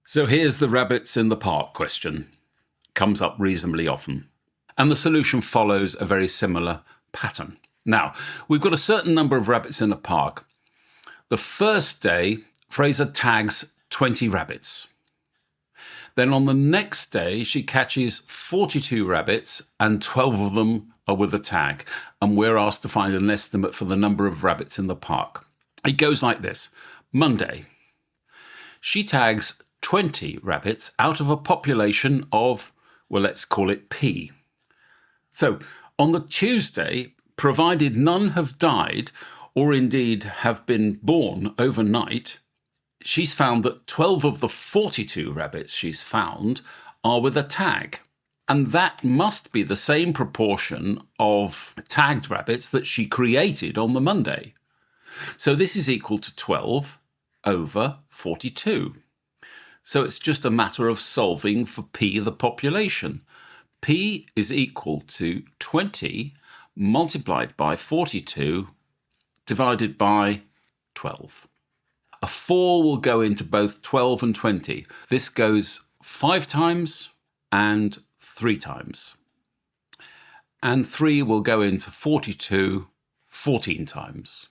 So here's the rabbits in the park question. Comes up reasonably often. And the solution follows a very similar pattern. Now, we've got a certain number of rabbits in a park. The first day, Fraser tags 20 rabbits. Then on the next day, she catches 42 rabbits and 12 of them are with a tag. And we're asked to find an estimate for the number of rabbits in the park. It goes like this. Monday, she tags 20 rabbits out of a population of, well, let's call it P. So on the Tuesday, provided none have died or indeed have been born overnight, she's found that 12 of the 42 rabbits she's found are with a tag. And that must be the same proportion of tagged rabbits that she created on the Monday. So this is equal to 12 over 42. So it's just a matter of solving for P, the population. P is equal to 20 multiplied by 42 divided by 12. A 4 will go into both 12 and 20. This goes 5 times and 3 times. And 3 will go into 42 14 times.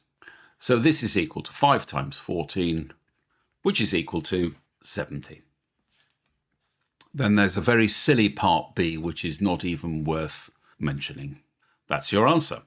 So this is equal to 5 times 14, which is equal to 70. Then there's a very silly part B, which is not even worth mentioning. That's your answer.